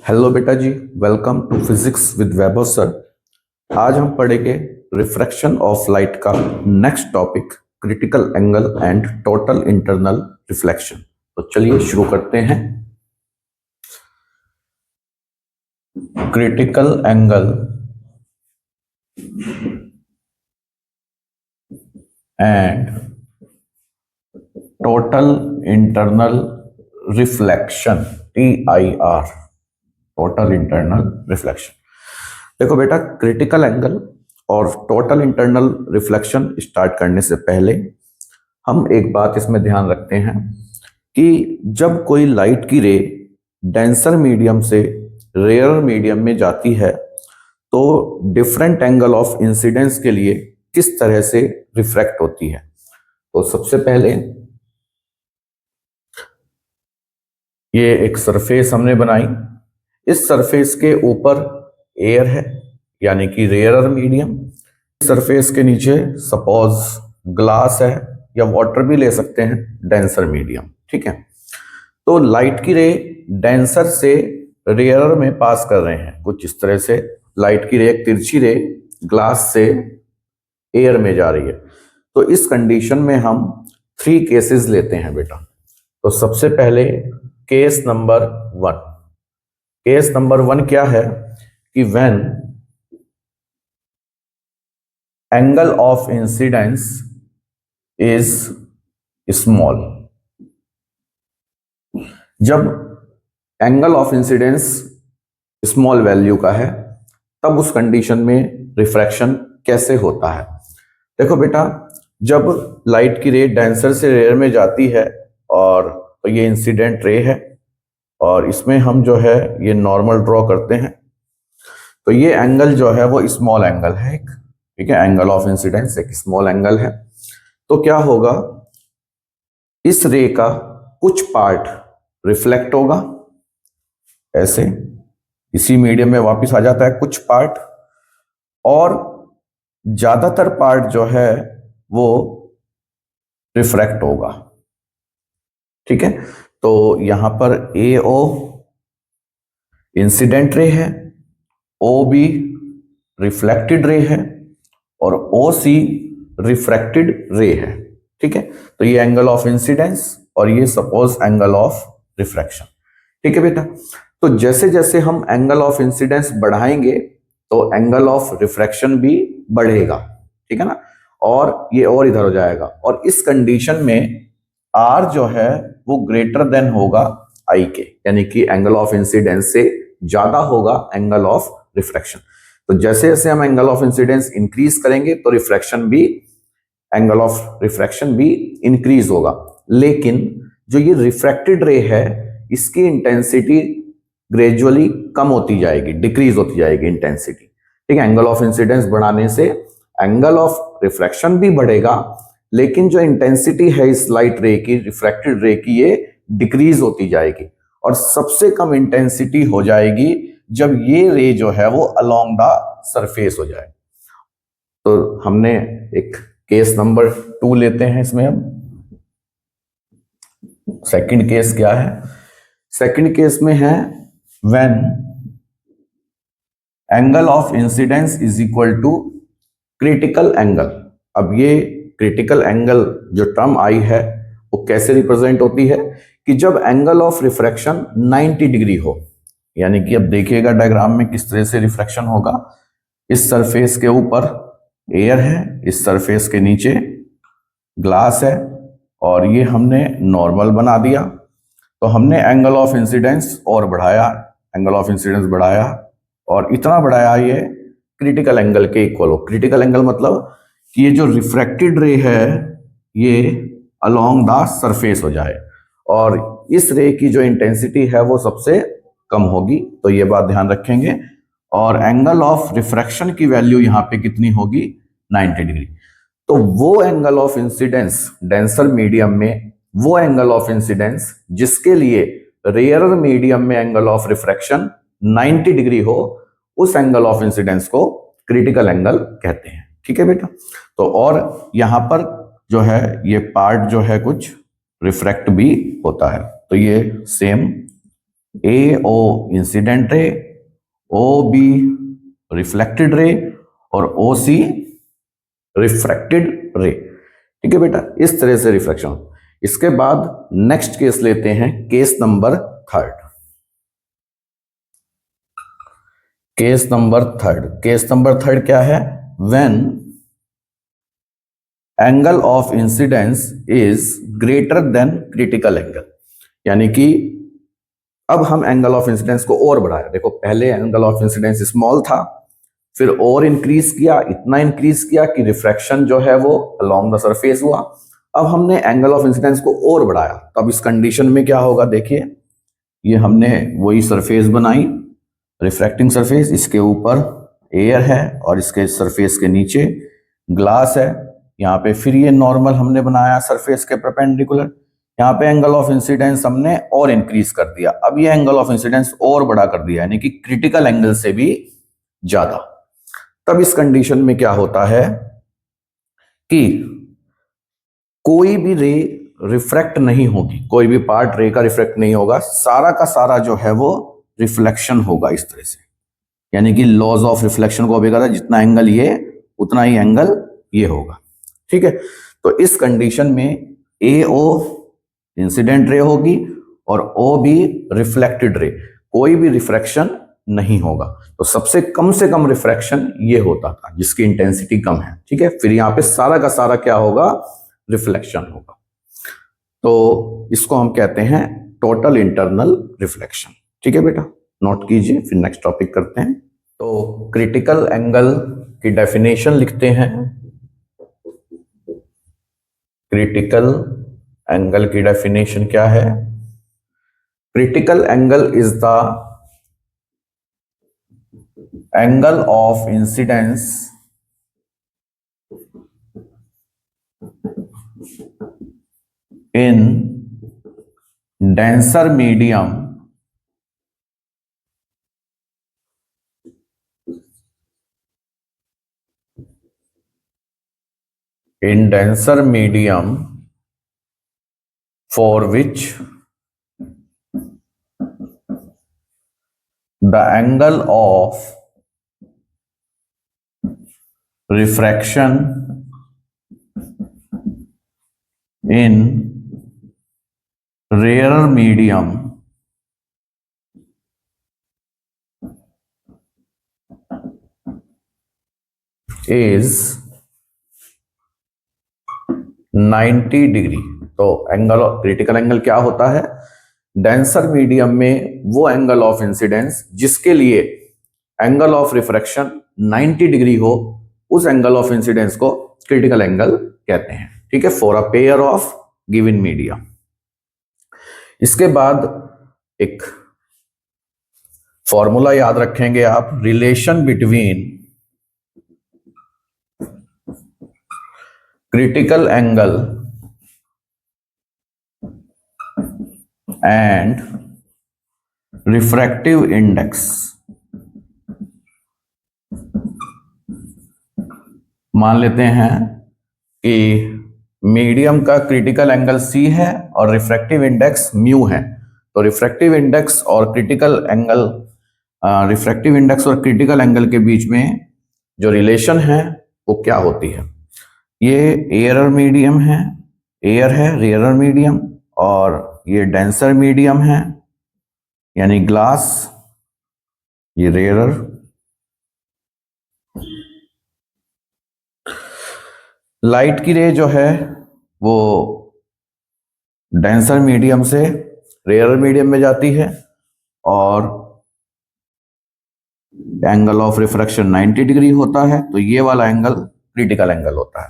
Hello बेटा जी, welcome to physics with Vaibhav sir. आज हम पढ़ेंगे रिफ्रैक्शन ऑफ लाइट का next topic, critical angle and total internal reflection. तो चलिए शुरू करते हैं। Critical angle and total internal reflection, TIR, total internal reflection. देखो बेटा, क्रिटिकल एंगल और टोटल इंटरनल रिफ्लेक्शन स्टार्ट करने से पहले हम एक बात इसमें ध्यान रखते हैं कि जब कोई लाइट की रे डेंसर मीडियम से रेयर मीडियम में जाती है तो डिफरेंट एंगल ऑफ इंसिडेंस के लिए किस तरह से रिफ्रैक्ट होती है। तो सबसे पहले ये एक सरफेस हमने बनाई। इस सरफेस के ऊपर एयर है यानी कि रेयर मीडियम। सरफेस के नीचे सपोज ग्लास है या वाटर भी ले सकते हैं, डेंसर मीडियम। ठीक है, तो लाइट की रे डेंसर से रेयर में पास कर रहे हैं कुछ इस तरह से। लाइट की रे, एक तिरछी रे ग्लास से एयर में जा रही है। तो इस कंडीशन में हम 3 केसेस लेते हैं बेटा। तो सबसे पहले केस नंबर 1। केस नंबर 1 क्या है कि when angle of incidence is small. जब angle of incidence small value का है तब उस कंडीशन में रिफ्रैक्शन कैसे होता है। देखो बेटा, जब लाइट की रे डेंसर से रेयर में जाती है और तो ये इंसिडेंट रे है और इसमें हम जो है ये नॉर्मल ड्रॉ करते हैं। तो ये एंगल जो है वो स्मॉल एंगल है एक। ठीक है, एंगल ऑफ इंसिडेंस एक स्मॉल एंगल है। तो क्या होगा, इस रे का कुछ पार्ट रिफ्लेक्ट होगा, ऐसे इसी मीडियम में वापस आ जाता है कुछ पार्ट, और ज्यादातर पार्ट जो है वो रिफ्रैक्ट होगा। ठीक है, तो यहां पर AO इंसिडेंट रे है, OB रिफ्लेक्टेड रे है और OC रिफ्रैक्टेड रे है। ठीक है, तो ये एंगल ऑफ इंसिडेंस और ये सपोज एंगल ऑफ रिफ्रैक्शन। ठीक है बेटा, तो जैसे जैसे हम एंगल ऑफ इंसिडेंस बढ़ाएंगे तो एंगल ऑफ रिफ्रैक्शन भी बढ़ेगा। ठीक है ना, और ये और इधर हो जाएगा। और इस कंडीशन में R जो है वो ग्रेटर देन होगा I के, यानी कि एंगल ऑफ इंसिडेंस से ज्यादा होगा एंगल ऑफ रिफ्रैक्शन। तो जैसे जैसे हम एंगल ऑफ इंसिडेंस इंक्रीज करेंगे तो रिफ्रैक्शन भी, एंगल ऑफ रिफ्रैक्शन भी इंक्रीज होगा। लेकिन जो ये रिफ्रैक्टेड रे है इसकी इंटेंसिटी ग्रेजुअली कम होती जाएगी, डिक्रीज होती जाएगी इंटेंसिटी। ठीक है, एंगल ऑफ इंसिडेंस बढ़ाने से एंगल ऑफ रिफ्रैक्शन भी बढ़ेगा, लेकिन जो इंटेंसिटी है इस लाइट रे की, रिफ्रैक्टेड रे की, ये डिक्रीज होती जाएगी। और सबसे कम इंटेंसिटी हो जाएगी जब ये रे जो है वो अलोंग द सरफेस हो जाए। तो हमने एक केस नंबर 2 लेते हैं इसमें हम। सेकंड केस क्या है? सेकंड केस में है when angle of incidence is equal to critical angle. अब ये क्रिटिकल एंगल जो टर्म आई है वो कैसे रिप्रेजेंट होती है कि जब एंगल ऑफ रिफ्रैक्शन 90 डिग्री हो। यानी कि अब देखिएगा डायग्राम में किस तरह से रिफ्रैक्शन होगा। इस सरफेस के ऊपर एयर है, इस सरफेस के नीचे ग्लास है और ये हमने नॉर्मल बना दिया। तो हमने एंगल ऑफ इंसिडेंस और बढ़ाया, एंगल ऑफ इंसिडेंस बढ़ाया और इतना बढ़ाया ये क्रिटिकल एंगल के इक्वल हो। क्रिटिकल एंगल मतलब कि ये जो रिफ्रैक्टेड रे है ये अलोंग द सरफेस हो जाए और इस रे की जो इंटेंसिटी है वो सबसे कम होगी। तो ये बात ध्यान रखेंगे। और एंगल ऑफ रिफ्रैक्शन की वैल्यू यहाँ पे कितनी होगी? 90 डिग्री। तो वो angle of incidence denser medium में, वो एंगल ऑफ इंसिडेंस जिसके लिए रेयर मीडियम में एंगल ऑफ रिफ्रैक्शन 90 डिग्री हो, उस एंगल ऑफ इंसिडेंस को क्रिटिकल एंगल कहते हैं। ठीक है बेटा, तो और यहां पर जो है ये पार्ट जो है कुछ रिफ्रैक्ट भी होता है। तो ये same A O incident ray, O be reflected ray और ओ सी रिफ्रैक्टेड रे। ठीक है बेटा, इस तरह से रिफ्रैक्शन। इसके बाद नेक्स्ट केस लेते हैं, case number third. Case number third क्या है? When angle of incidence is greater than critical angle. यानी कि अब हम एंगल ऑफ इंसिडेंस को और बढ़ाया। देखो पहले एंगल ऑफ इंसिडेंस स्मॉल था, फिर और इंक्रीज किया, इतना इंक्रीज किया कि रिफ्रैक्शन जो है वो अलोंग द सरफेस हुआ। अब हमने एंगल ऑफ इंसिडेंस को और बढ़ाया, तो अब इस कंडीशन में क्या होगा? देखिए, ये हमने वही सरफेस बनाई, रिफ्रैक्टिंग सरफेस, इसके ऊपर एयर है और इसके सरफेस के नीचे ग्लास है। यहाँ पे फिर ये नॉर्मल हमने बनाया सरफेस के परपेंडिकुलर। यहाँ पे एंगल ऑफ इंसिडेंस हमने और इंक्रीज कर दिया। अब ये एंगल ऑफ इंसिडेंस और बड़ा कर दिया, यानी कि क्रिटिकल एंगल से भी ज्यादा। तब इस कंडीशन में क्या होता है कि कोई भी रे रिफ्रैक्ट नहीं होगी, कोई भी पार्ट रे का रिफ्रैक्ट नहीं होगा, सारा का सारा जो है वो रिफ्लेक्शन होगा इस तरह से। यानी कि लॉज ऑफ रिफ्लेक्शन को अभी कहा, जितना एंगल ये उतना ही एंगल ये होगा। ठीक है, तो इस कंडीशन में ए ओ इंसिडेंट रे होगी और ओ बी रिफ्लेक्टेड रे, कोई भी रिफ्रैक्शन नहीं होगा। तो सबसे कम से कम रिफ्रैक्शन ये होता था जिसकी इंटेंसिटी कम है। ठीक है, फिर यहाँ पे सारा का सारा क्या होगा? रिफ्लेक्शन होगा। तो इसको हम कहते हैं टोटल इंटरनल रिफ्लेक्शन। ठीक है बेटा, नोट कीजिए, फिर नेक्स्ट टॉपिक करते हैं। तो क्रिटिकल एंगल की डेफिनेशन लिखते हैं। क्रिटिकल एंगल की डेफिनेशन क्या है? Critical angle is the angle of incidence in denser medium for which the angle of refraction in rarer medium is 90 degree. तो एंगल ऑफ क्रिटिकल एंगल क्या होता है? डेंसर मीडियम में वो एंगल ऑफ इंसिडेंस जिसके लिए एंगल ऑफ रिफ्रैक्शन 90 डिग्री हो, उस एंगल ऑफ इंसिडेंस को क्रिटिकल एंगल कहते हैं। ठीक है, for a pair of given media. इसके बाद एक फॉर्मूला याद रखेंगे आप, relation between critical angle and refractive index. मान लेते हैं कि मीडियम का क्रिटिकल एंगल C है और रिफ्रैक्टिव इंडेक्स म्यू है। तो रिफ्रैक्टिव इंडेक्स और क्रिटिकल एंगल के बीच में जो रिलेशन है वो क्या होती है? ये एयर मीडियम है, एयर है रेयर मीडियम, और ये डेंसर मीडियम है यानी ग्लास, ये रेयर। लाइट की रे जो है वो डेंसर मीडियम से रेयर मीडियम में जाती है और एंगल ऑफ रिफ्रैक्शन 90 डिग्री होता है, तो ये वाला एंगल क्रिटिकल एंगल होता है।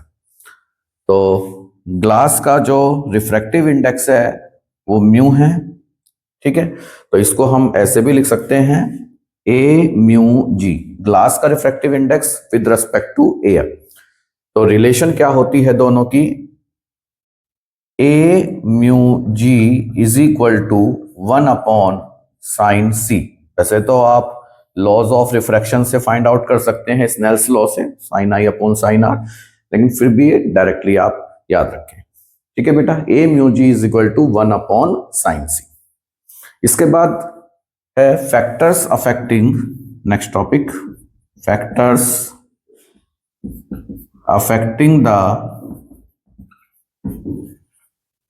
तो ग्लास का जो रिफ्रैक्टिव इंडेक्स है वो म्यू है। ठीक है, तो इसको हम ऐसे भी लिख सकते हैं, ए म्यू जी, ग्लास का refractive index with respect to air. तो रिलेशन क्या होती है दोनों की? A mu G is equal to 1 sine C. वैसे तो आप लॉज ऑफ रिफ्रैक्शन से फाइंड आउट कर सकते हैं, स्नेल्स लॉ से, sine I upon sine R, लेकिन फिर भी डायरेक्टली आप याद रखें। ठीक है बेटा, A mu G is equal to 1 sine C. इसके बाद है factors affecting, next topic, factors affecting the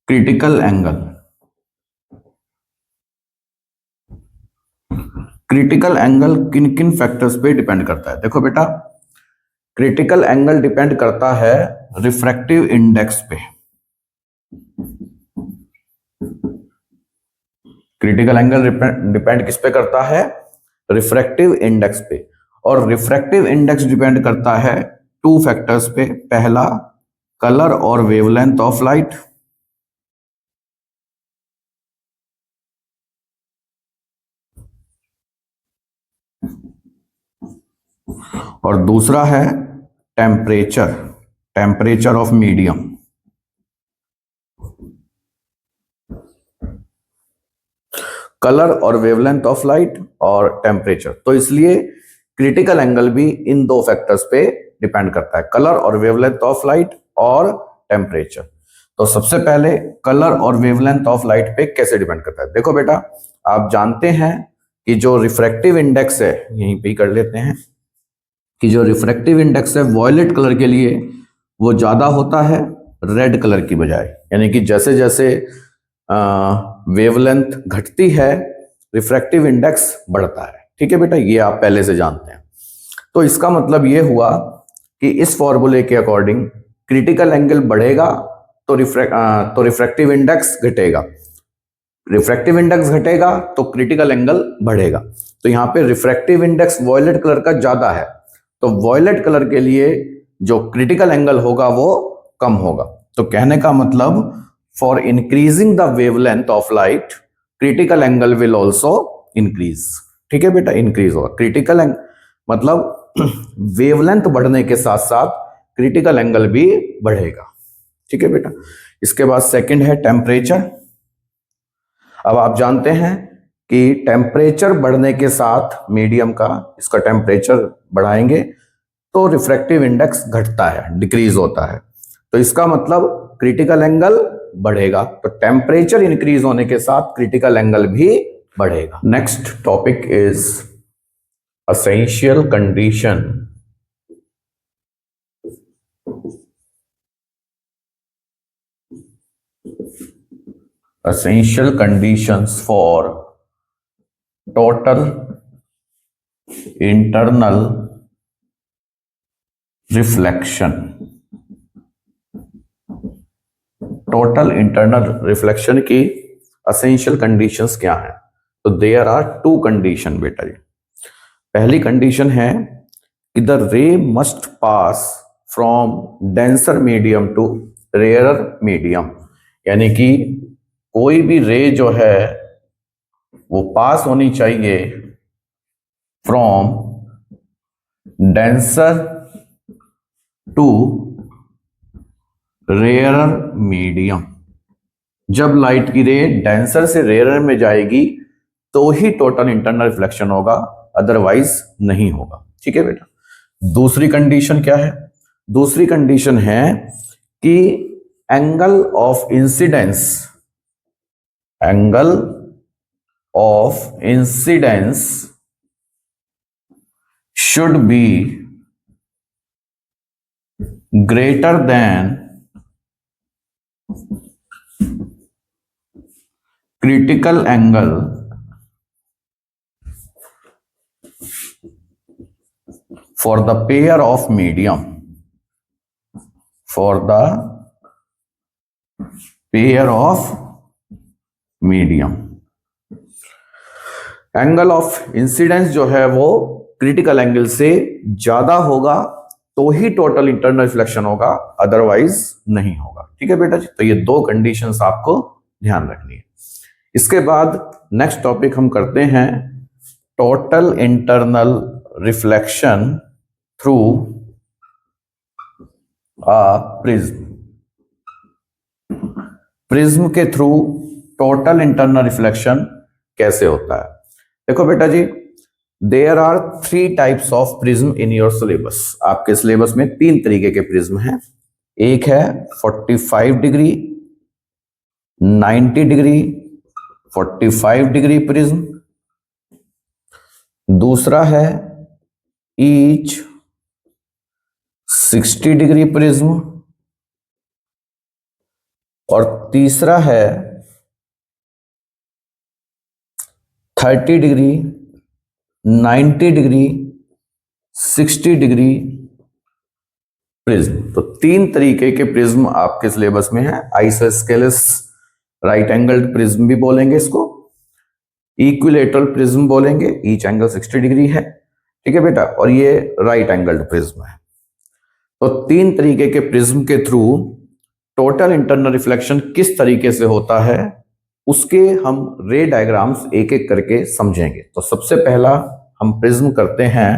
critical angle. Critical angle किन किन फैक्टर्स पे डिपेंड करता है? देखो बेटा, क्रिटिकल एंगल डिपेंड करता है रिफ्रैक्टिव इंडेक्स पे। क्रिटिकल एंगल डिपेंड किस पे करता है? रिफ्रैक्टिव इंडेक्स पे। और रिफ्रैक्टिव इंडेक्स डिपेंड करता है टू फैक्टर्स पे। पहला, कलर और वेवलेंथ ऑफ लाइट, और दूसरा है temperature, temperature of medium. Colour और वेवलेंथ ऑफ लाइट और टेम्परेचर। तो इसलिए क्रिटिकल एंगल भी इन दो फैक्टर्स पे डिपेंड करता है, कलर और वेवलेंथ ऑफ लाइट और टेम्परेचर। तो सबसे पहले कलर और वेवलेंथ ऑफ लाइट पे कैसे डिपेंड करता है? देखो बेटा, आप जानते हैं कि जो रिफ्रैक्टिव इंडेक्स है, यहीं पे ही कर लेते हैं, कि जो रिफ्रैक्टिव इंडेक्स है वॉयलेट कलर के लिए वो ज्यादा होता है रेड कलर की बजाय। यानी कि जैसे जैसे वेवलेंथ घटती है रिफ्रैक्टिव इंडेक्स बढ़ता है। ठीक है बेटा, ये आप पहले से जानते हैं। तो इसका मतलब ये हुआ कि इस फॉर्मूले के अकॉर्डिंग क्रिटिकल एंगल बढ़ेगा तो रिफ्रैक्टिव इंडेक्स घटेगा, रिफ्रैक्टिव इंडेक्स घटेगा तो क्रिटिकल एंगल बढ़ेगा। तो यहाँ पे रिफ्रैक्टिव इंडेक्स वॉयलेट कलर का ज्यादा है, तो वॉयलेट कलर के लिए जो क्रिटिकल एंगल होगा वो कम होगा। तो कहने का मतलब, for increasing the wavelength of light critical angle will also increase. ठीक है बेटा, इंक्रीज होगा क्रिटिकल एंगल, मतलब वेवलेंथ बढ़ने के साथ साथ क्रिटिकल एंगल भी बढ़ेगा। ठीक है बेटा। इसके बाद सेकंड है टेम्परेचर। अब आप जानते हैं कि टेम्परेचर बढ़ने के साथ मीडियम का, इसका टेम्परेचर बढ़ाएंगे तो रिफ्रैक्टिव इंडेक्स घटता है, डिक्रीज होता है। तो इसका मतलब क्रिटिकल एंगल बढ़ेगा। तो टेम्परेचर इंक्रीज होने के साथ क्रिटिकल एंगल भी बढ़ेगा। Next topic is essential condition, essential conditions for total internal reflection। Total internal reflection की एसेंशियल कंडीशंस क्या हैं? तो देयर आर टू कंडीशन बेटा जी। पहली कंडीशन है कि the ray must pass from denser medium to rarer medium. यानी कि कोई भी रे जो है वो पास होनी चाहिए from denser to rarer medium. जब लाइट की रे डेंसर से रेयरर में जाएगी तो ही टोटल इंटरनल रिफ्लेक्शन होगा, अदरवाइज नहीं होगा। ठीक है बेटा। दूसरी कंडीशन क्या है? दूसरी कंडीशन है कि angle of incidence, angle of incidence should be greater than critical angle for the pair of medium, for the pair of medium। Angle of incidence जो है वो क्रिटिकल एंगल से ज्यादा होगा तो ही टोटल इंटरनल रिफ्लेक्शन होगा, अदरवाइज नहीं होगा। ठीक है बेटा जी। तो ये दो कंडीशंस आपको ध्यान रखनी है। इसके बाद नेक्स्ट टॉपिक हम करते हैं total internal reflection through a prism. Prism के थ्रू टोटल इंटरनल रिफ्लेक्शन कैसे होता है? देखो बेटा जी, there are 3 types of prism in your syllabus. आपके सिलेबस में 3 तरीके के प्रिज्म हैं। एक है 45 डिग्री, 90 डिग्री, 45 डिग्री प्रिज्म, दूसरा है ईच 60 डिग्री प्रिज्म, और तीसरा है 30 डिग्री, 90 डिग्री, 60 डिग्री प्रिज्म। तो तीन तरीके के प्रिज्म आपके सिलेबस में है। आइसोस्केलस राइट एंगल प्रिज्म भी बोलेंगे इसको, इक्विलेटरल प्रिज्म बोलेंगे, ईच एंगल 60 डिग्री है, ठीक है बेटा, और ये राइट एंगल्ड प्रिज्म है। तो तीन तरीके के प्रिज्म के थ्रू टोटल इंटरनल रिफ्लेक्शन किस तरीके से होता है उसके हम रे डायग्राम्स एक एक करके समझेंगे। तो सबसे पहला हम प्रिज्म करते हैं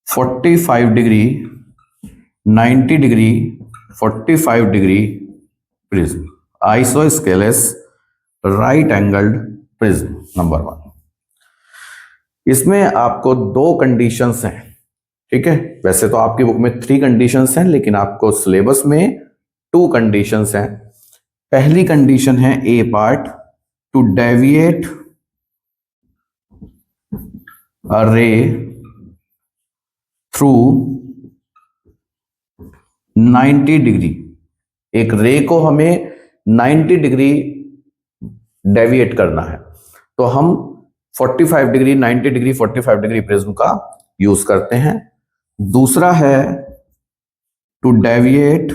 45 degree, 90 degree, 45 degree prism, isosceles right angled prism number 1। इसमें आपको दो कंडीशंस हैं, ठीक है। वैसे तो आपकी बुक में 3 कंडीशंस हैं, लेकिन आपको सिलेबस में 2 कंडीशंस हैं। पहली कंडीशन है ए part, to deviate a ray through 90 degree. एक रे को हमें 90 डिग्री डेविएट करना है, तो हम 45 डिग्री, 90 डिग्री, 45 डिग्री प्रिज्म का यूज करते हैं। दूसरा है to deviate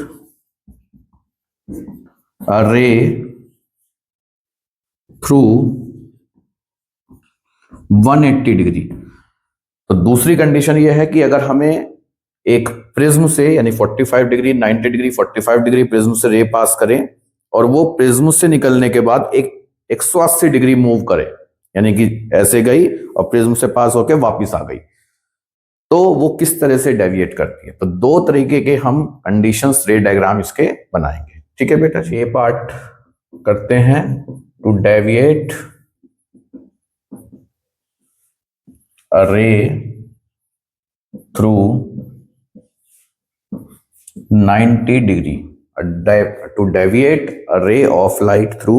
a ray through 180 degree. तो दूसरी कंडीशन यह है कि अगर हमें एक प्रिज्म से यानी 45 डिग्री, 90 डिग्री, 45 डिग्री प्रिज्म से रे पास करें और वो प्रिज्म से निकलने के बाद एक 180 डिग्री मूव करे, यानी कि ऐसे गई और प्रिज्म से पास होकर वापस आ गई, तो वो किस तरह से डेविएट करती है। तो दो तरीके के हम कंडीशंस रे डायग्राम इसके बनाएंगे, ठीक है बेटा। ये पार्ट करते हैं to deviate a ray through 90 degree, to deviate a ray of light through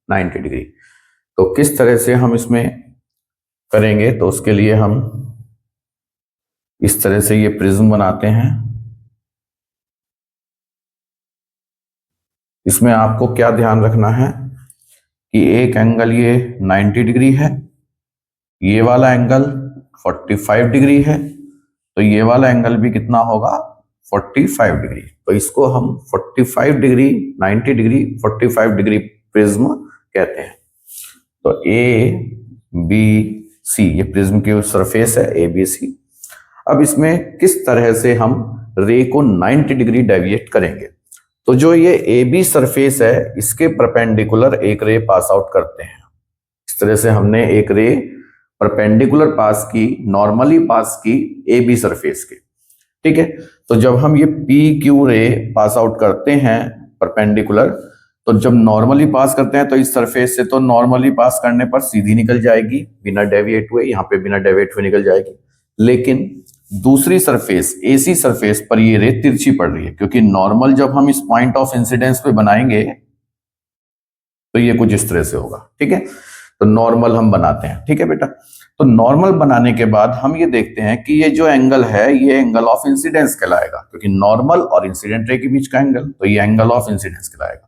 90 degree. तो किस तरह से हम इसमें करेंगे, तो उसके लिए हम इस तरह से ये प्रिज्म बनाते हैं। इसमें आपको क्या ध्यान रखना है कि एक एंगल ये 90 डिग्री है, ये वाला एंगल 45 डिग्री है, तो ये वाला एंगल भी कितना होगा 45 डिग्री। तो इसको हम 45 डिग्री, 90 डिग्री, 45 डिग्री प्रिज्म कहते हैं। तो ए बी सी ये प्रिज्म की सरफेस है, ए बी सी। अब इसमें किस तरह से हम रे को 90 डिग्री डेविएट करेंगे, तो जो ये ए बी सरफेस है इसके परपेंडिकुलर एक रे पास आउट करते हैं। इस तरह से हमने एक रे परपेंडिकुलर पास की, नॉर्मली पास की ए बी सरफेस के, ठीक है। तो जब हम ये पी क्यू रे पास आउट करते हैं परपेंडिकुलर, तो जब नॉर्मली पास करते हैं तो इस सरफेस से तो नॉर्मली पास करने पर सीधी निकल जाएगी बिना डेविएट हुए, यहाँ पे बिना डेविएट हुए निकल जाएगी। लेकिन दूसरी सरफेस एसी सरफेस पर ये रे तिरछी पड़ रही है, क्योंकि नॉर्मल जब हम इस पॉइंट ऑफ इंसिडेंस पे बनाएंगे तो ये कुछ इस तरह से होगा, ठीक है। तो नॉर्मल हम बनाते हैं, ठीक है बेटा। तो नॉर्मल बनाने के बाद हम ये देखते हैं कि ये जो एंगल है ये एंगल ऑफ इंसिडेंस कहलाएगा, क्योंकि नॉर्मल और इंसिडेंट रे के बीच का एंगल, तो ये एंगल ऑफ इंसिडेंस कहलाएगा।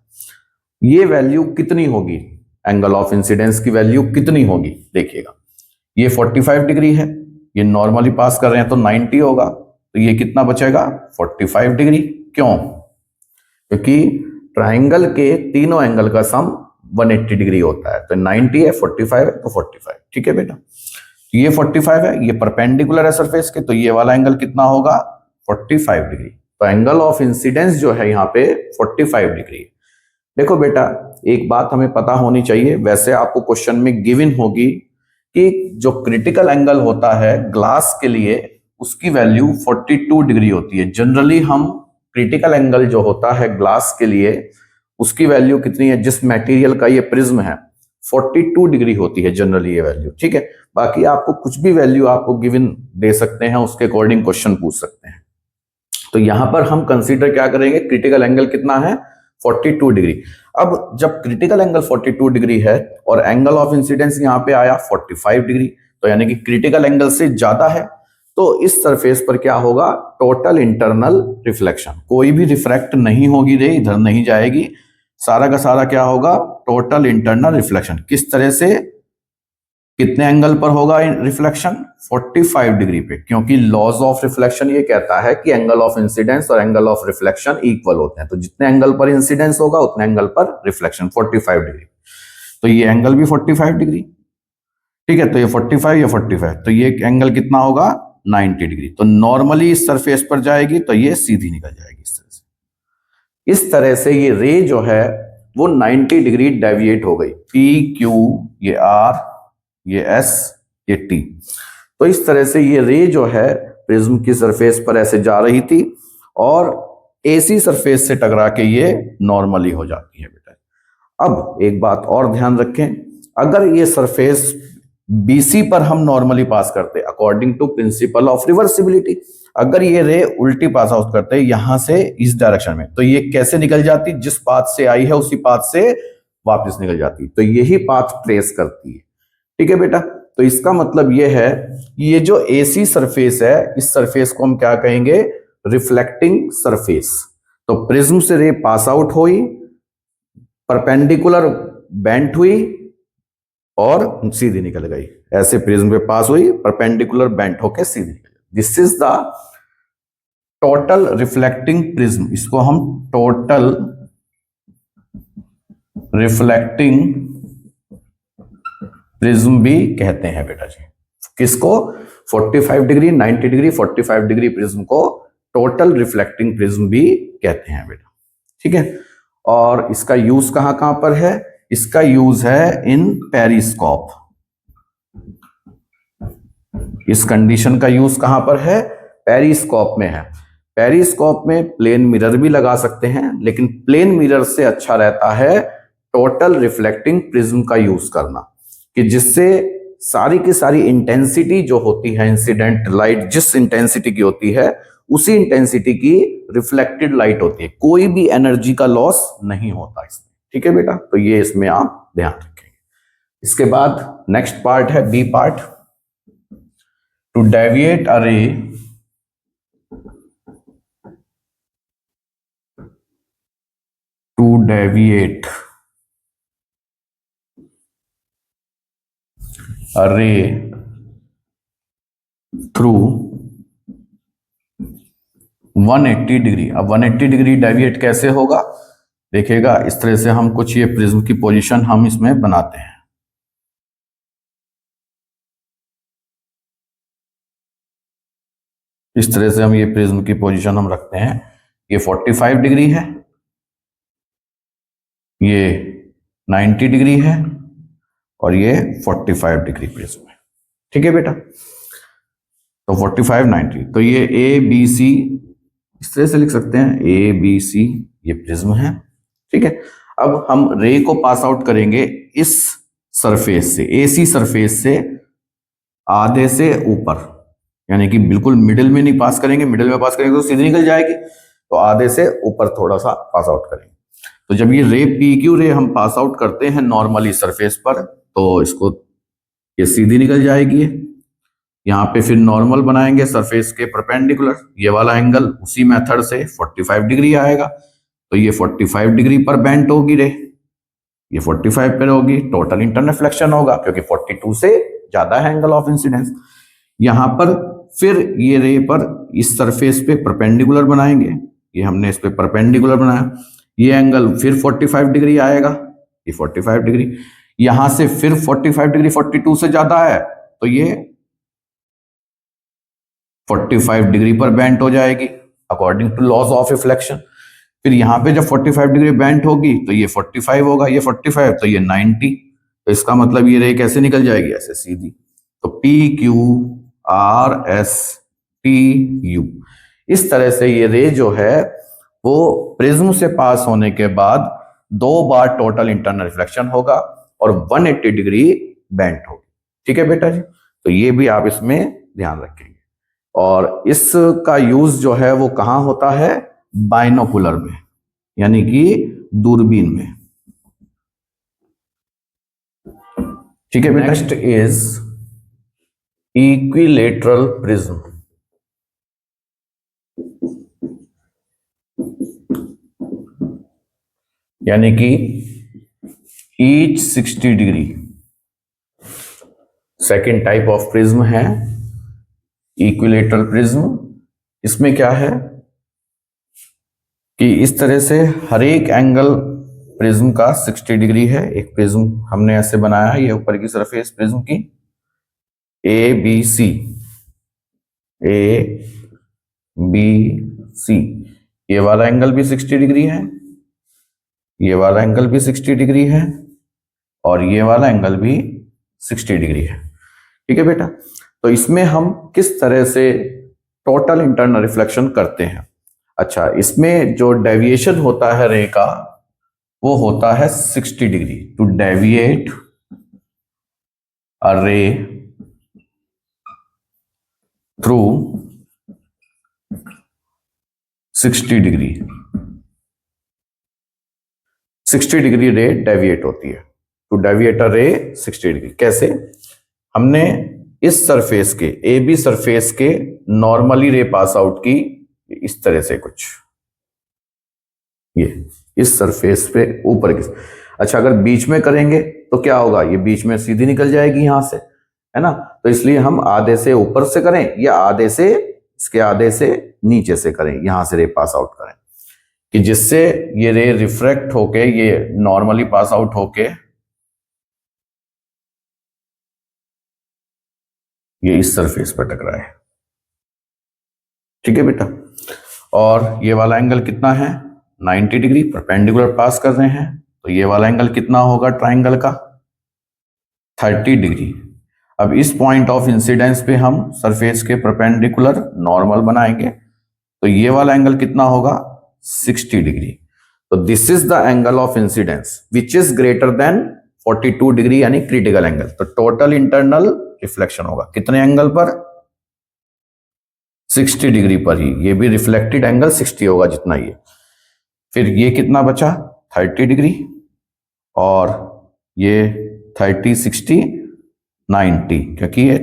ये वैल्यू कितनी होगी, एंगल ऑफ इंसिडेंस की वैल्यू कितनी होगी, देखिएगा। ये 45 डिग्री है, ये नॉर्मली पास कर रहे हैं तो 90 होगा, तो ये कितना बचेगा 45 डिग्री। क्यों? क्योंकि ट्राइंगल के तीनों एंगल का सम 180 डिग्री होता है, तो 90 है, 45 है, तो 45, ठीक है बेटा। ये 45 है, ये परपेंडिकुलर है सरफेस के, तो ये वाला एंगल कितना होगा 45 डिग्री। तो एंगल ऑफ इंसिडेंस जो है यहाँ पे 45 डिग्री। देखो बेटा, एक बात हमें पता होनी चाहिए, वैसे आपको क्वेश्चन में गिवन होगी कि जो क्रिटिकल एंगल होता है ग्लास के लिए उसकी वैल्यू 42 डिग्री होती है। जनरली हम क्रिटिकल एंगल जो होता है ग्लास के लिए उसकी वैल्यू कितनी है, जिस मटेरियल का ये प्रिज्म है 42 डिग्री होती है जनरली ये वैल्यू, ठीक है। बाकी आपको कुछ भी वैल्यू आपको गिवन दे सकते हैं, उसके अकॉर्डिंग क्वेश्चन पूछ सकते हैं। तो यहां पर हम कंसीडर क्या करेंगे, क्रिटिकल एंगल कितना है 42 डिग्री। अब जब क्रिटिकल एंगल 42 डिग्री है और एंगल ऑफ इंसिडेंस यहां पे आया 45 डिग्री, तो यानी कि क्रिटिकल एंगल से ज्यादा है, तो इस सरफेस पर क्या होगा, टोटल इंटरनल रिफ्लेक्शन, कोई भी रिफ्रैक्ट नहीं होगी रे, इधर नहीं जाएगी, सारा का सारा क्या होगा, टोटल इंटरनल रिफ्लेक्शन। किस तरह से, कितने एंगल पर होगा रिफ्लेक्शन, 45 डिग्री पे, क्योंकि लॉज ऑफ रिफ्लेक्शन ये कहता है कि एंगल ऑफ इंसिडेंस और एंगल ऑफ रिफ्लेक्शन इक्वल होते हैं, तो जितने एंगल पर इंसिडेंस होगा उतने एंगल पर रिफ्लेक्शन, 45 डिग्री। तो ये एंगल भी 45 डिग्री, ठीक है, तो ये 45, ये 45, तो ये एंगल कितना होगा, 90 डिग्री। तो नॉर्मली इस सरफेस पर जाएगी तो ये सीधी निकल जाएगी इस तरह से। इस तरह से ये रे जो है वो 90 डिग्री डेविएट हो गई, पी क्यू, ये आर, ये एस, ये टी। तो इस तरह से ये रे जो है प्रिज्म की सरफेस पर ऐसे जा रही थी और एसी सरफेस से टकरा के ये नॉर्मली हो जाती है बेटा। अब एक बात और ध्यान रखें, अगर ये सरफेस बीसी पर हम नॉर्मली पास करते according to principle of reversibility, अगर ये रे उल्टी पास आउट करते यहां से इस डायरेक्शन में, तो ये कैसे निकल जाती, जिस पाथ से आई है उसी पाथ से वापस निकल जाती, तो यही पाथ ट्रेस करती है, ठीक है बेटा। तो इसका मतलब ये है कि ये जो एसी सरफेस है, इस सरफेस को हम क्या कहेंगे, रिफ्लेक्टिंग सरफेस। तो प्रिज्म से रे पास आउट हुई, परपेंडिकुलर बेंट हुई और सीधी निकल गई, ऐसे प्रिज्म पे पास हुई, परपेंडिकुलर बेंट होकर सीधी निकल गई। This is the total reflecting prism, इसको हम टोटल रिफ्लेक्टिंग प्रिज्म भी कहते हैं बेटा जी। किसको, 45 डिग्री, 90 डिग्री, 45 डिग्री प्रिज्म को टोटल रिफ्लेक्टिंग प्रिज्म भी कहते हैं बेटा, ठीक है। और इसका यूज कहां कहां पर है, इसका यूज है इन पेरिस्कोप। इस कंडीशन का यूज कहां पर है, पेरिस्कोप में है। पेरिस्कोप में प्लेन मिरर भी लगा सकते हैं, लेकिन प्लेन मिरर से अच्छा रहता है टोटल रिफ्लेक्टिंग प्रिज्म का यूज करना, कि जिससे सारी की सारी इंटेंसिटी जो होती है, इंसिडेंट लाइट जिस इंटेंसिटी की होती है उसी इंटेंसिटी की रिफ्लेक्टेड लाइट होती है, कोई भी एनर्जी का लॉस नहीं होता इसमें, ठीक है बेटा। तो ये इसमें आप ध्यान रखेंगे। इसके बाद नेक्स्ट पार्ट है B part, to deviate a ray to deviate a ray through 180 degree. अब 180 डिग्री डेविएट कैसे होगा, देखिएगा इस तरह से हम कुछ ये प्रिज्म की पोजीशन हम इसमें बनाते हैं। इस तरह से हम ये प्रिज्म की पोजीशन हम रखते हैं, ये 45 डिग्री है, ये 90 डिग्री है और ये 45 डिग्री प्रिज्म है, ठीक है बेटा। तो 45 90, तो ये ए बी सी इस तरह से लिख सकते हैं, ए बी सी ये प्रिज्म है, ठीक है। अब हम रे को पास आउट करेंगे इस सरफेस से, एसी सरफेस से आधे से ऊपर, यानी कि बिल्कुल मिडिल में नहीं पास करेंगे, मिडिल में पास करेंगे तो सीधी निकल जाएगी, तो आधे से ऊपर थोड़ा सा पास आउट करेंगे। तो जब ये रे पी क्यू रे हम पास आउट करते हैं नॉर्मली सरफेस पर, तो इसको ये सीधी निकल जाएगी, यहाँ पे फिर नॉर्मल बनाएंगे सरफेस के परपेंडिकुलर, ये वाला एंगल उसी मेथड से 45 डिग्री आएगा, तो ये 45 डिग्री पर बेंट होगी रे, ये 45 पर होगी, टोटल इंटरनल रिफ्लेक्शन होगा क्योंकि 42 से ज्यादा है एंगल ऑफ इंसिडेंस। यहाँ पर फिर ये रे पर इस सरफेस पे परपेंडिकुलर बनाएंगे, ये हमने इस पे परपेंडिकुलर बनाया, ये एंगल फिर 45 डिग्री आएगा, ये 45 डिग्री, यहां से फिर 45 डिग्री 42 से ज्यादा है तो ये 45 डिग्री पर बेंट हो जाएगी according to laws of reflection. फिर यहां पे जब 45 डिग्री बेंट होगी तो ये 45 होगा, ये 45 तो ये 90, तो इसका मतलब ये रे कैसे निकल जाएगी, ऐसे सीधी। तो P Q R S T U, इस तरह से ये रे जो है वो प्रिज्म से पास होने के बाद 2 बार टोटल इंटरनल रिफ्लेक्शन होगा और 180 डिग्री बेंट होगी, ठीक है बेटा जी। तो ये भी आप इसमें ध्यान रखेंगे। और इसका यूज जो है वो कहां होता है, बाइनोकुलर में, यानी कि दूरबीन में, ठीक है बेटा। नेक्स्ट इज इक्विलेटरल प्रिज्म, यानी कि each 60 degree. Second type of prism है इक्विलेटरल प्रिज्म। इसमें क्या है कि इस तरह से हर एक एंगल प्रिज्म का 60 डिग्री है। एक प्रिज्म हमने ऐसे बनाया है, ये ऊपर की सरफेस प्रिज्म की A B C, A B C, ये वाला एंगल भी 60 डिग्री है, ये वाला एंगल भी 60 डिग्री है, और ये वाला एंगल भी 60 डिग्री है। ठीक है बेटा, तो इसमें हम किस तरह से टोटल इंटरनल रिफ्लेक्शन करते हैं। अच्छा, इसमें जो डेविएशन होता है रे का वो होता है 60 degree. To deviate a ray through 60 degree, 60 degree रे डेविएट होती है। टू डेविएट अ रे 60 डिग्री कैसे? हमने इस सरफेस के ए बी सरफेस के नॉर्मली रे पास आउट की इस तरह से कुछ, ये इस सरफेस पे ऊपर की। अच्छा, अगर बीच में करेंगे तो क्या होगा, ये बीच में सीधी निकल जाएगी यहां से, है ना। तो इसलिए हम आधे से ऊपर से करें या आधे से, इसके आधे से नीचे से करें, यहां से रे पास आउट करें, कि जिससे ये रे रिफ्रैक्ट होके ये नॉर्मली पास आउट होके ये इस सरफेस पर टकराए। ठीक है बेटा, और ये वाला एंगल कितना है, 90 डिग्री परपेंडिकुलर पास कर रहे हैं, तो ये वाला एंगल कितना होगा ट्राइंगल का, 30 डिग्री। अब इस पॉइंट ऑफ इंसिडेंस पे हम सरफेस के परपेंडिकुलर नॉर्मल बनाएंगे, तो ये वाला एंगल कितना होगा, 60 डिग्री। तो this is the angle of incidence which is greater than 42 degree, यानी क्रिटिकल एंगल। तो टोटल इंटरनल रिफ्लेक्शन होगा कितने एंगल पर, 60 डिग्री पर ही। ये भी रिफ्लेक्टेड एंगल 60 होगा जितना ये। फिर ये कितना बचा, 30 डिग्री, और ये 30 60 90, क्योंकि ये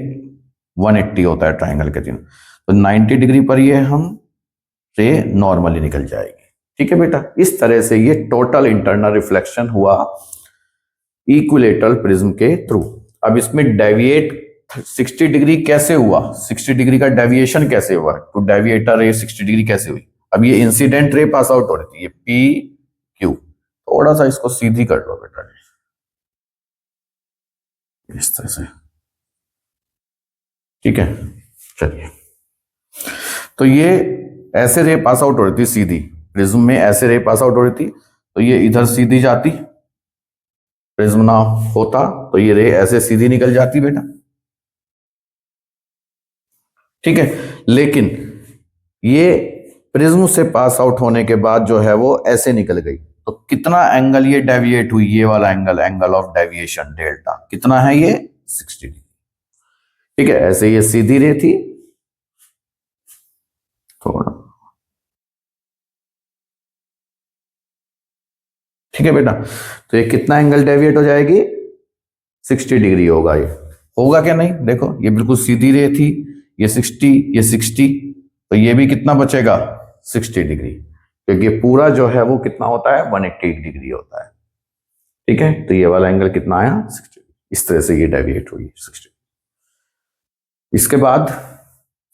180 होता है ट्राइंगल के तीनों। तो 90 डिग्री पर ये हम रे नॉर्मली निकल जाएगी। ठीक है बेटा, इस तरह से ये टोटल इंटरनल रिफ्लेक्शन हुआ इक्विलेटरल प्रिज्म के थ्रू। अब इसमें डेविएट 60 डिग्री कैसे हुआ, 60 डिग्री का डेविएशन कैसे हुआ, तो डेविएट रे 60 डिग्री कैसे हुई। अब ये इंसिडेंट रे पास आउट हो रही थी, ये पी क्यू, थोड़ा सा इसको सीधी कर लो बेटा, इस तरह से। ठीक है, चलिए, तो ये ऐसे रे पास आउट हो रही थी सीधी, प्रिज्म में ऐसे रे पास आउट हो रही थी, तो ये इधर सीधी जाती, प्रिज्म ना होता तो ये रे ऐसे सीधी निकल जाती बेटा। ठीक है, लेकिन ये प्रिज्म से पास आउट होने के बाद जो है वो ऐसे निकल गई, तो कितना एंगल ये डेविएट हुई, ये वाला angle, angle of deviation delta कितना है, ये 60 डिग्री। ठीक है, ऐसे ये सीधी रे थी, थोड़ा, ठीक है बेटा, तो ये कितना एंगल डेविएट हो जाएगी, 60 डिग्री होगा। ये होगा क्या, नहीं, देखो ये बिल्कुल सीधी रे थी, ये 60, ये 60, तो ये भी कितना बचेगा, 60 डिग्री, क्योंकि पूरा जो है वो कितना होता है, 180 डिग्री होता है। ठीक है, तो ये वाला एंगल कितना आया, 60। इस तरह से ये डेविएट हुई 60। इसके बाद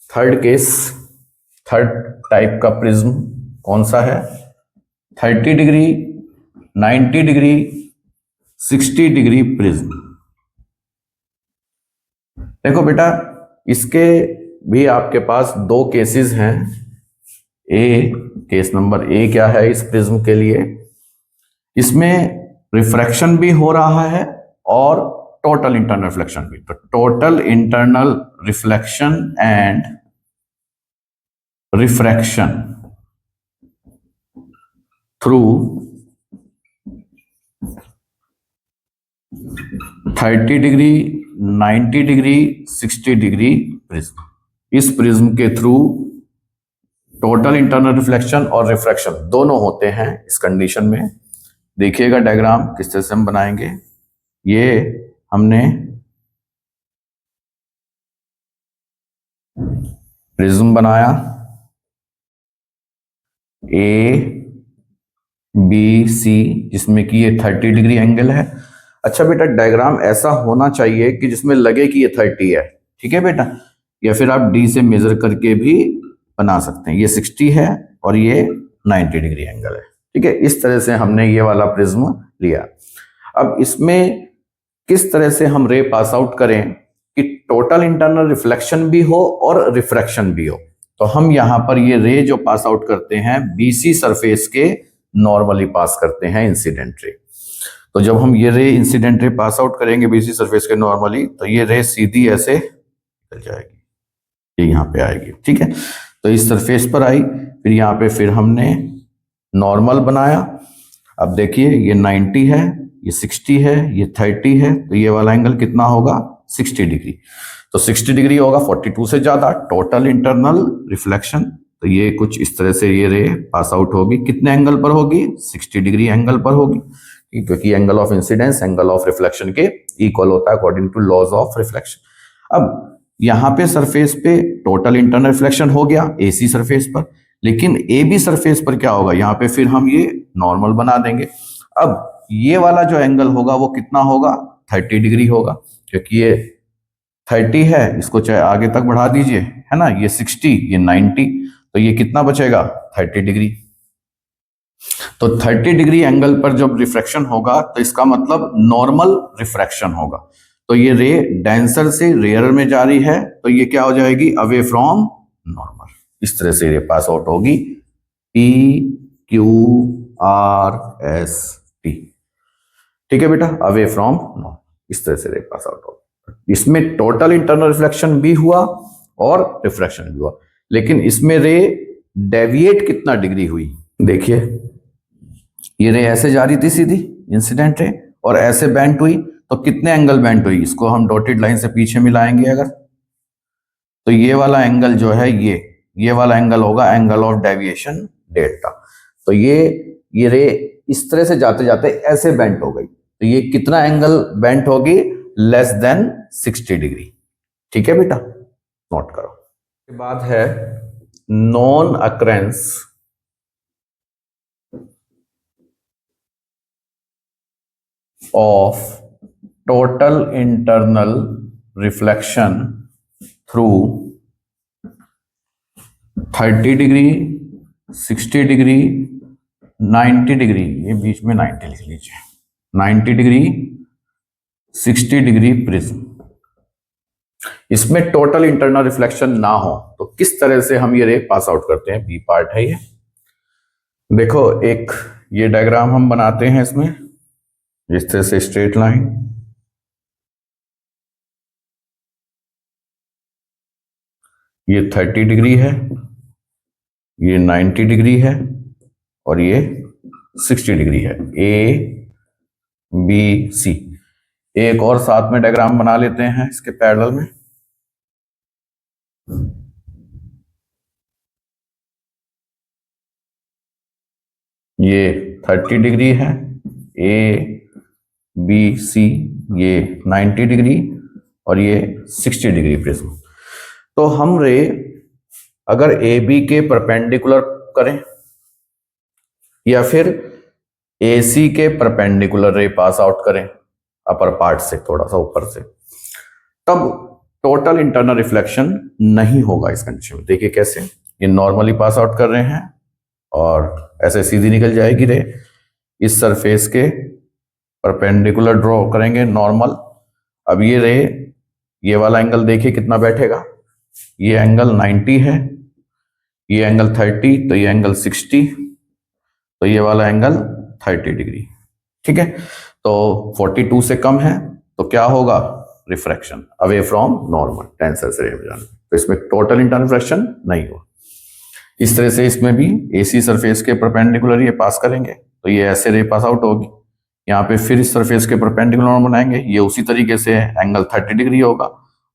थर्ड केस, थर्ड टाइप का प्रिज्म कौन सा है, 30 डिग्री, 90 डिग्री, 60 डिग्री प्रिज्म। देखो बेटा, इसके भी आपके पास दो केसेस हैं। ए, केस नंबर ए क्या है इस प्रिज्म के लिए, इसमें रिफ्रैक्शन भी हो रहा है और टोटल इंटरनल रिफ्लेक्शन भी। तो total internal reflection and refraction through 30 degree, 90 degree, 60 degree prism. इस प्रिज्म के थ्रू टोटल इंटरनल रिफ्लेक्शन और रिफ्रैक्शन दोनों होते हैं इस कंडीशन में। देखिएगा डायग्राम किस तरह से हम बनाएंगे। ये हमने प्रिज्म बनाया, ए बी सी, जिसमें कि ये 30 डिग्री एंगल है। अच्छा बेटा, डायग्राम ऐसा होना चाहिए कि जिसमें लगे कि ये 30 है, ठीक है बेटा, या फिर आप डी से मेजर करके भी बना सकते हैं। ये 60 है और ये 90 डिग्री एंगल है, ठीक है। इस तरह से हमने ये वाला प्रिज्म लिया। अब इसमें किस तरह से हम रे पास आउट करें कि टोटल इंटरनल रिफ्लेक्शन भी हो और रिफ्रैक्शन भी हो। तो हम यहां पर ये रे जो पास आउट करते हैं बीसी सरफेस के नॉर्मली पास करते हैं इंसिडेंट रे। तो जब हम ये ray incident ray pass out करेंगे बीसी सरफेस के नॉर्मली, तो ये रे सीधी ऐसे निकल जाएगी, ये यहाँ पे आएगी, ठीक है। तो इस सरफेस पर आई, फिर यहाँ पे फिर हमने नॉर्मल बनाया। अब देखिए ये 90 है, ये 60 है, ये 30 है, तो ये वाला एंगल कितना होगा 60 डिग्री। तो 60 डिग्री होगा 42 से ज्यादा टोटल इंटरनल रिफ्लेक्शन। तो ये कुछ इस तरह से ये रे पास आउट होगी, कितने एंगल पर होगी 60 डिग्री एंगल पर होगी, क्योंकि angle of incidence angle of reflection के इक्वल होता है according to laws of reflection. अब यहां पे सरफेस पे टोटल इंटरनल रिफ्लेक्शन हो गया एसी सरफेस पर, लेकिन ए बी सरफेस पर क्या होगा, यहाँ पे फिर हम ये नॉर्मल बना देंगे। अब ये वाला जो एंगल होगा वो कितना होगा 30 डिग्री होगा, क्योंकि ये 30 है, इसको चाहे आगे तक बढ़ा दीजिए, है ना, ये 60, ये 90, तो ये कितना बचेगा 30 डिग्री। तो 30 डिग्री एंगल पर जब रिफ्रैक्शन होगा तो इसका मतलब नॉर्मल रिफ्रैक्शन होगा। तो ये रे डेंसर से रेयर में जा रही है, तो ये क्या हो जाएगी अवे फ्रॉम नॉर्मल। इस तरह से रे पास आउट होगी P Q R S T, ठीक है बेटा, अवे फ्रॉम नॉर्मल। इस तरह से रे पास आउट होगा। इसमें टोटल इंटरनल रिफ्लेक्शन भी हुआ और रिफ्रैक्शन भी हुआ, लेकिन इसमें रे डेविएट कितना डिग्री हुई, देखिए ये रे ऐसे जा रही थी सीधी इंसिडेंट रे, और ऐसे बेंट हुई, तो कितने एंगल बेंट हुई, इसको हम डॉटेड लाइन से पीछे मिलाएंगे अगर, तो ये वाला एंगल जो है ये वाला एंगल होगा एंगल ऑफ डेविएशन डेल्टा। तो ये रे इस तरह से जाते जाते ऐसे बेंट हो गई, तो ये कितना एंगल बेंट होगी लेस देन 60 डिग्री, ठीक है बेटा, नोट करो। के बाद है non occurrence of total internal reflection through 30 degree 60 degree 90 degree, ये बीच में 90 लिख लीजिए, 90 डिग्री 60 डिग्री प्रिज्म। इसमें टोटल इंटरनल रिफ्लेक्शन ना हो तो किस तरह से हम ये रे पास आउट करते हैं, बी पार्ट है ये। देखो एक ये डायग्राम हम बनाते हैं, इसमें इस तरह से स्ट्रेट लाइन, ये 30 डिग्री है, ये 90 डिग्री है और ये 60 डिग्री है, ए बी सी। एक और साथ में डायग्राम बना लेते हैं इसके पैरेलल में, ये 30 डिग्री है, ए बी सी, ये 90 डिग्री और ये 60 डिग्री प्रिज्म। तो हम रे अगर ए बी के परपेंडिकुलर करें या फिर ए सी के परपेंडिकुलर रे पास आउट करें अपर पार्ट से थोड़ा सा ऊपर से, तब टोटल इंटरनल रिफ्लेक्शन नहीं होगा इस कंडीशन में। देखिए कैसे, ये नॉर्मली पास आउट कर रहे हैं और ऐसे सीधी निकल जाएगी रे, इस सरफेस के परपेंडिकुलर ड्रॉ करेंगे नॉर्मल। अब ये रे ये वाला एंगल देखिए कितना बैठेगा, ये एंगल 90 है, ये एंगल 30, तो ये एंगल 60, तो ये वाला एंगल 30 डिग्री, ठीक है। तो 42 से कम है तो क्या होगा refraction away from normal, tensor से रे में जाना, तो इसमें टोटल इंटरनल रिफ्रैक्शन नहीं हुआ। इस तरह से इसमें भी एसी सरफेस के परपेंडिकुलर ये पास करेंगे तो ये ऐसे रे पास आउट होगी। यहाँ पे फिर इस सरफेस के परपेंडिकुलर बनाएंगे, ये उसी तरीके से एंगल 30 डिग्री होगा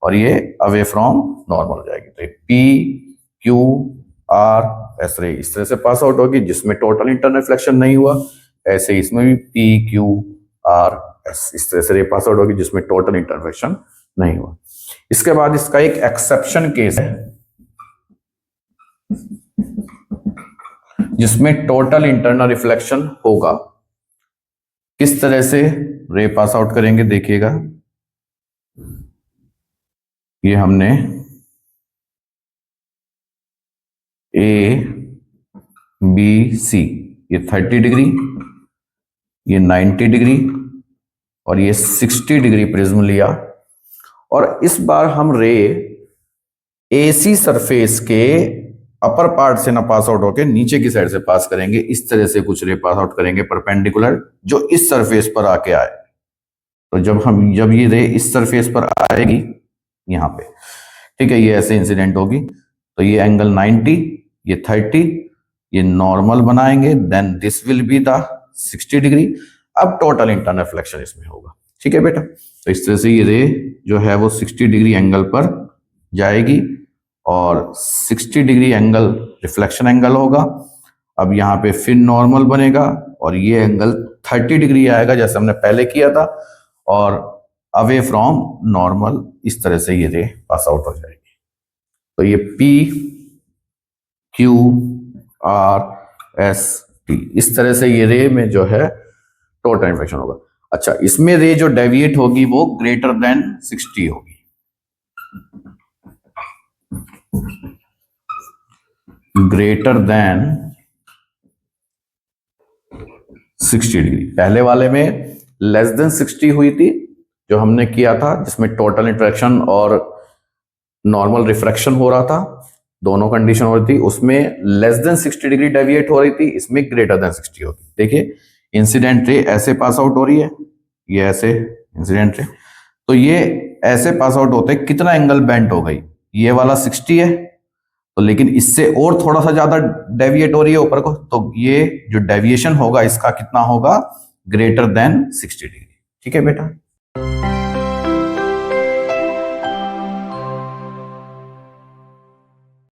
और ये अवे फ्रॉम नॉर्मल हो जाएगी। तो पी क्यू आर एस रे इस तरह से पास आउट होगी जिसमें टोटल इंटरनल रिफ्लेक्शन नहीं हुआ। ऐसे इसमें भी पी क्यू आर एस इस तरह से रे पास आउट होगी जिसमें टोटल इंटरल रिफ्लेक्शन नहीं हुआ। इसके बाद इसका एक एक्सेप्शन केस है, जिसमें टोटल इंटरनल रिफ्लेक्शन होगा। किस तरह से रे पास आउट करेंगे देखिएगा, ये हमने ए बी सी, ये 30 डिग्री, ये 90 डिग्री और ये 60 डिग्री प्रिज्म लिया, और इस बार हम रे एसी सरफेस के अपर पार्ट से ना पास आउट होके नीचे की साइड से पास करेंगे। इस तरह से कुछ रे पास आउट करेंगे परपेंडिकुलर, जो इस सरफेस पर आके आए। तो जब ये रे इस सरफेस पर आएगी यहाँ पे, ठीक है, ये ऐसे इंसिडेंट होगी। तो ये एंगल 90, ये 30, ये नॉर्मल बनाएंगे, then this will be the 60 degree. अब टोटल इंटरनल रिफ्लेक्शन इसमें होगा, ठीक है बेटा। तो इस तरह से ये रे जो है वो 60 डिग्री एंगल पर जाएगी और 60 डिग्री एंगल रिफ्लेक्शन एंगल होगा। अब यहाँ पे फिर नॉर्मल बनेगा और ये एंगल 30 डिग्री आएगा जैसे हमने पहले किया था, और अवे फ्रॉम नॉर्मल इस तरह से ये रे पास आउट हो जाएगी। तो ये P Q R S T, इस तरह से ये रे में जो है टोटल रिफ्लेक्शन होगा। अच्छा, इसमें रे जो डेविएट होगी वो ग्रेटर देन 60 होगी, ग्रेटर देन 60 डिग्री। पहले वाले में लेस देन 60 हुई थी जो हमने किया था, जिसमें टोटल इंटरेक्शन और नॉर्मल रिफ्रैक्शन हो रहा था, दोनों कंडीशन हो रही थी। उसमें लेस देन 60 डिग्री डेविएट हो रही थी, इसमें ग्रेटर देन 60 होगी। देखिए इंसिडेंट रे ऐसे पास आउट हो रही है, ये ऐसे इंसिडेंट रे, तो ये ऐसे पास आउट होते कितना एंगल बेंट हो गई, ये वाला 60 है, तो लेकिन इससे और थोड़ा सा ज्यादा डेविएट हो रही है ऊपर को, तो ये जो डेविएशन होगा इसका कितना होगा, ग्रेटर देन 60 डिग्री। ठीक है बेटा।